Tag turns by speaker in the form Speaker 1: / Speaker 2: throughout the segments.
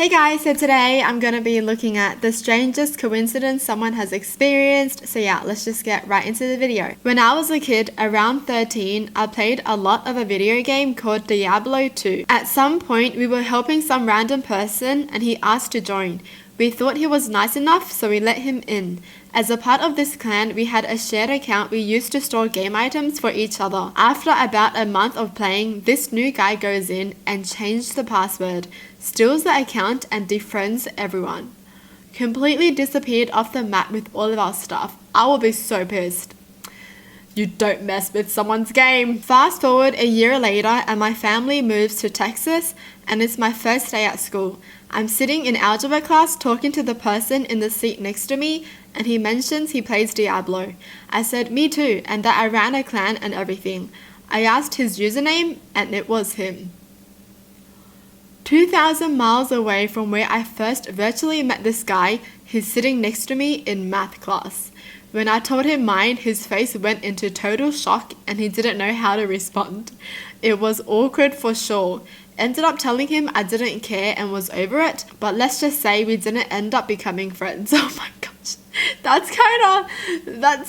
Speaker 1: Hey guys, so today I'm going to be looking at the strangest coincidence someone has experienced. So yeah, let's just get right into the video. When I was a kid, around 13, I played a lot of a video game called Diablo 2. At some point, we were helping some random person and he asked to join. We thought he was nice enough, so we let him in. As a part of this clan, we had a shared account we used to store game items for each other. After about a month of playing, this new guy goes in and changes the password, steals the account and defriends everyone. Completely disappeared off the map with all of our stuff. I will be so pissed. You don't mess with someone's game. Fast forward a year later and my family moves to Texas and it's my first day at school. I'm sitting in algebra class talking to the person in the seat next to me and he mentions he plays Diablo. I said me too and that I ran a clan and everything. I asked his username and it was him. 2,000 miles away from where I first virtually met this guy, he's sitting next to me in math class. When I told him mine, his face went into total shock and he didn't know how to respond. It was awkward for sure. Ended up telling him I didn't care and was over it, but let's just say we didn't end up becoming friends. Oh my gosh. That's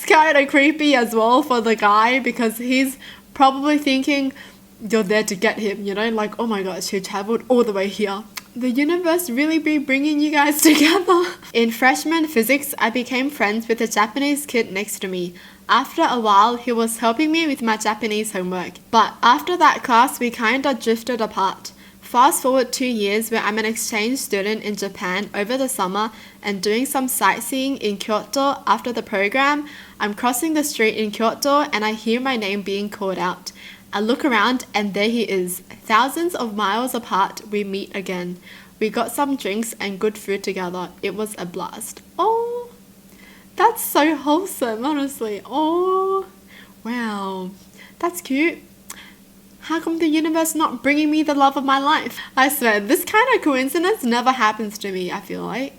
Speaker 1: kind of creepy as well for the guy because he's probably thinking you're there to get him, you know, like, oh my gosh, he traveled all the way here. The universe really be bringing you guys together. In freshman physics, I became friends with a Japanese kid next to me. After a while, he was helping me with my Japanese homework. But after that class, we kinda drifted apart. Fast forward 2 years where I'm an exchange student in Japan over the summer and doing some sightseeing in Kyoto after the program. I'm crossing the street in Kyoto and I hear my name being called out. I look around and there he is. Thousands of miles apart, we meet again. We got some drinks and good food together. It was a blast. Oh, that's so wholesome, honestly. Oh, wow. That's cute. How come the universe not bringing me the love of my life? I swear, this kind of coincidence never happens to me, I feel like.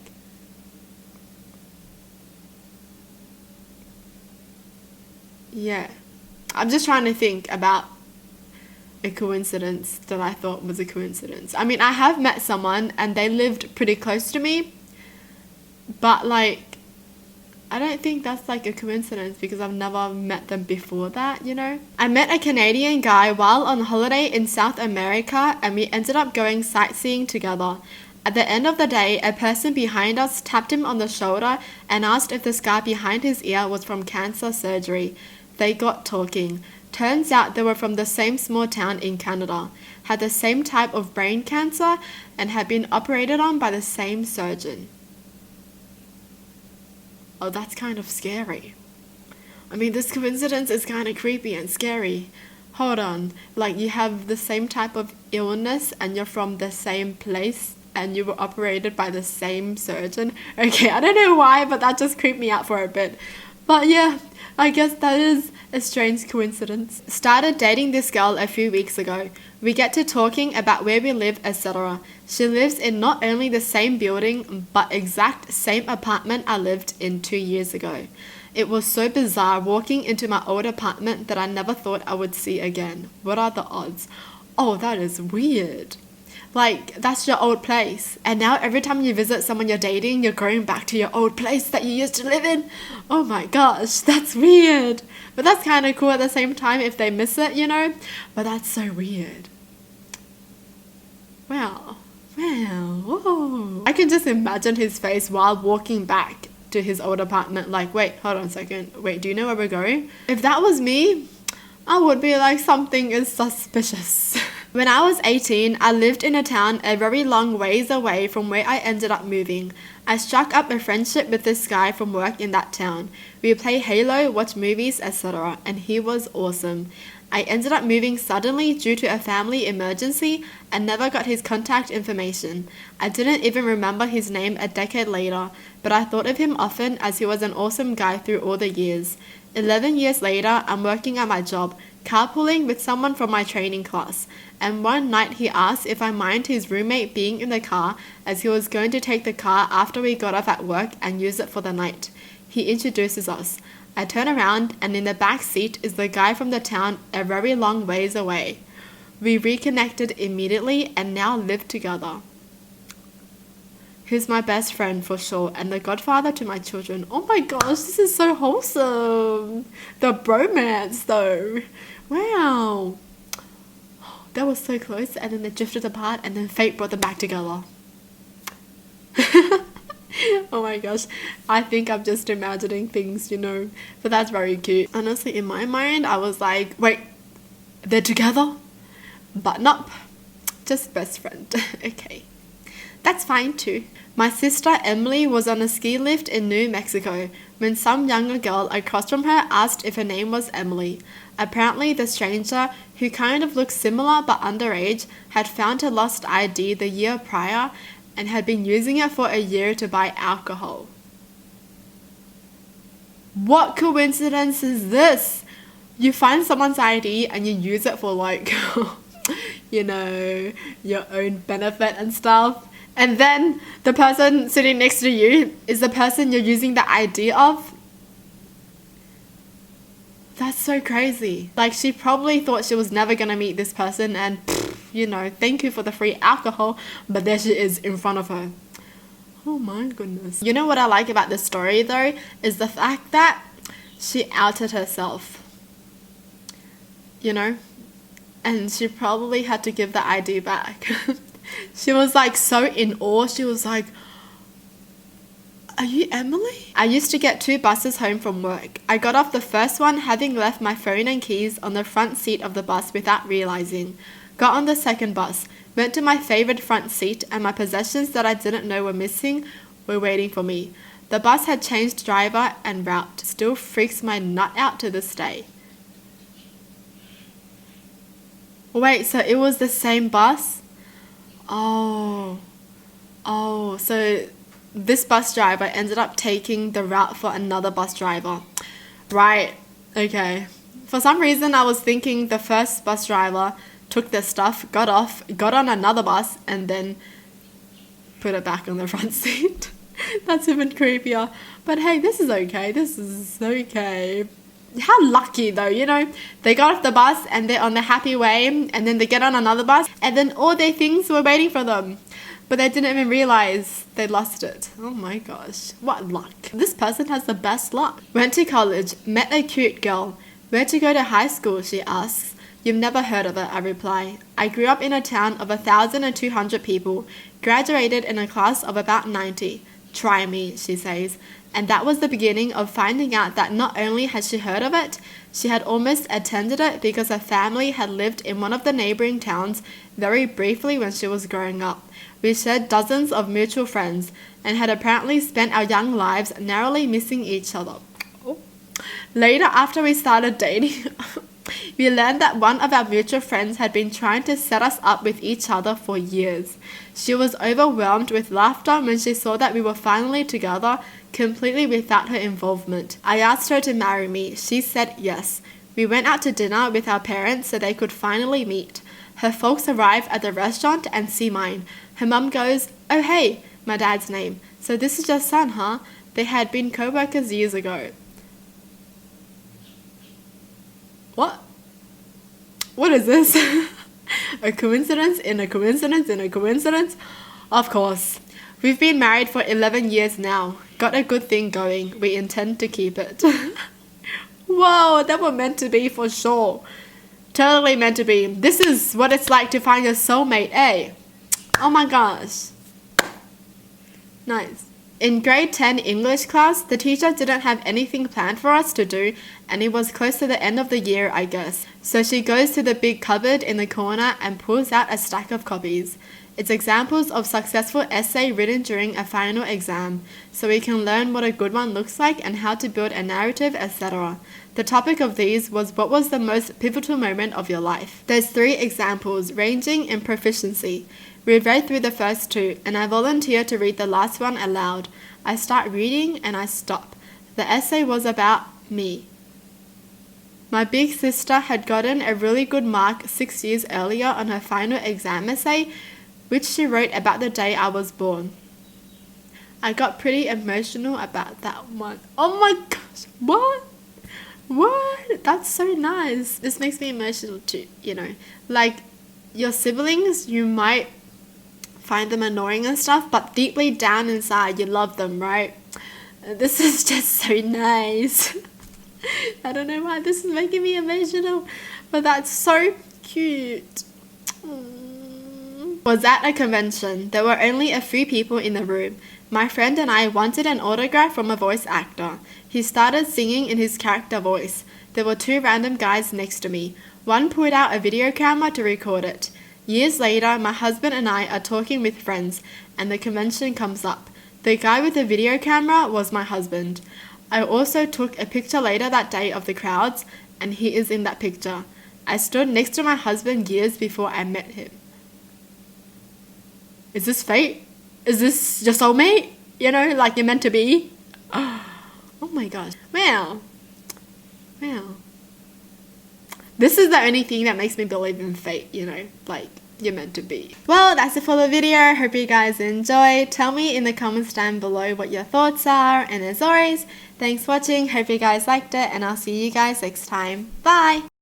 Speaker 1: Yeah. I'm just trying to think about a coincidence that I thought was a coincidence. I mean, I have met someone and they lived pretty close to me, but like, I don't think that's like a coincidence because I've never met them before that, you know? I met a Canadian guy while on holiday in South America and we ended up going sightseeing together. At the end of the day, a person behind us tapped him on the shoulder and asked if the scar behind his ear was from cancer surgery. They got talking. Turns out they were from the same small town in Canada, had the same type of brain cancer, and had been operated on by the same surgeon. Oh, that's kind of scary. I mean, this coincidence is kind of creepy and scary. Hold on, like you have the same type of illness and you're from the same place and you were operated by the same surgeon? Okay, I don't know why, but that just creeped me out for a bit. But yeah, I guess that is a strange coincidence. Started dating this girl a few weeks ago. We get to talking about where we live, etc. She lives in not only the same building, but exact same apartment I lived in 2 years ago. It was so bizarre walking into my old apartment that I never thought I would see again. What are the odds? Oh, that is weird. Like, that's your old place. And now every time you visit someone you're dating, you're going back to your old place that you used to live in. Oh my gosh, that's weird. But that's kind of cool at the same time if they miss it, you know? But that's so weird. Wow. Whoa. I can just imagine his face while walking back to his old apartment. Like, wait, hold on a second. Wait, do you know where we're going? If that was me, I would be like, something is suspicious. When I was 18, I lived in a town a very long ways away from where I ended up moving. I struck up a friendship with this guy from work in that town. We play Halo, watch movies, etc. and he was awesome. I ended up moving suddenly due to a family emergency and never got his contact information. I didn't even remember his name a decade later, but I thought of him often as he was an awesome guy through all the years. 11 years later, I'm working at my job, carpooling with someone from my training class, and one night he asked if I mind his roommate being in the car as he was going to take the car after we got off at work and use it for the night. He introduces us. I turn around and in the back seat is the guy from the town a very long ways away. We reconnected immediately and now live together. who's my best friend for sure and the godfather to my children. Oh my gosh, this is so wholesome. The bromance though. Wow. That was so close, and then they drifted apart, and then fate brought them back together. Oh my gosh, I think I'm just imagining things, but that's very cute. Honestly, in my mind, I was like, wait, they're together? But nope, just best friend. Okay, that's fine too. My sister Emily was on a ski lift in New Mexico when some younger girl across from her asked if her name was Emily. Apparently, the stranger, who kind of looked similar but underage, had found her lost ID the year prior and had been using it for a year to buy alcohol. What coincidence is this? You find someone's ID and you use it for your own benefit and stuff. And then the person sitting next to you is the person you're using the ID of. That's so crazy. Like, she probably thought she was never gonna meet this person and, thank you for the free alcohol, but there she is in front of her. Oh my goodness. You know what I like about this story though, is the fact that she outed herself. And she probably had to give the ID back. She was like so in awe. She was like, are you Emily? I used to get 2 buses home from work. I got off the first one having left my phone and keys on the front seat of the bus without realizing. Got on the second bus, went to my favorite front seat, and my possessions that I didn't know were missing were waiting for me. The bus had changed driver and route. Still freaks my nut out to this day. Wait, so it was the same bus? Oh, so this bus driver ended up taking the route for another bus driver. Right, okay. For some reason, I was thinking the first bus driver took their stuff, got off, got on another bus, and then put it back on the front seat. That's even creepier. But hey, this is okay. This is okay. How lucky though, they got off the bus and they're on the happy way, and then they get on another bus and then all their things were waiting for them, but they didn't even realize they lost it. Oh my gosh, what luck. This person has the best luck. Went to college, met a cute girl. Where to go to high school, she asks. You've never heard of it, I reply. I grew up in a town of 1,200 people, graduated in a class of about 90. Try me, she says. And that was the beginning of finding out that not only had she heard of it, she had almost attended it because her family had lived in one of the neighboring towns very briefly when she was growing up. We shared dozens of mutual friends and had apparently spent our young lives narrowly missing each other. Later, after we started dating, we learned that one of our mutual friends had been trying to set us up with each other for years. She was overwhelmed with laughter when she saw that we were finally together, completely without her involvement. I asked her to marry me. She said yes. We went out to dinner with our parents so they could finally meet. Her folks arrived at the restaurant and see mine. Her mum goes, "Oh hey," my dad's name. "So this is your son, huh?" They had been co-workers years ago. What? What is this? A coincidence in a coincidence in a coincidence? Of course. We've been married for 11 years now. Got a good thing going. We intend to keep it. Whoa, that was meant to be for sure. Totally meant to be. This is what it's like to find your soulmate, eh? Oh my gosh. Nice. In grade 10 English class, the teacher didn't have anything planned for us to do, and it was close to the end of the year, I guess. So she goes to the big cupboard in the corner and pulls out a stack of copies. It's examples of successful essay written during a final exam, so we can learn what a good one looks like and how to build a narrative, etc. The topic of these was what was the most pivotal moment of your life. There's 3 examples ranging in proficiency. We read through the first 2, and I volunteer to read the last one aloud. I start reading and I stop. The essay was about me. My big sister had gotten a really good mark 6 years earlier on her final exam essay, which she wrote about the day I was born. I got pretty emotional about that one. Oh my gosh, what? What? That's so nice. This makes me emotional too, Like, your siblings, you might find them annoying and stuff, but deeply down inside you love them, right? This is just so nice. I don't know why this is making me emotional, but that's so cute. Was at a convention. There were only a few people in the room. My friend and I wanted an autograph from a voice actor. He started singing in his character voice. There were two random guys next to me. One pulled out a video camera to record it. Years later, my husband and I are talking with friends, and the convention comes up. The guy with the video camera was my husband. I also took a picture later that day of the crowds, and he is in that picture. I stood next to my husband years before I met him. Is this fate? Is this your soulmate? You know, like you're meant to be? Oh my gosh. Wow. This is the only thing that makes me believe in fate, you know, like you're meant to be. Well, that's it for the video. Hope you guys enjoyed. Tell me in the comments down below what your thoughts are. And as always, thanks for watching. Hope you guys liked it, and I'll see you guys next time. Bye!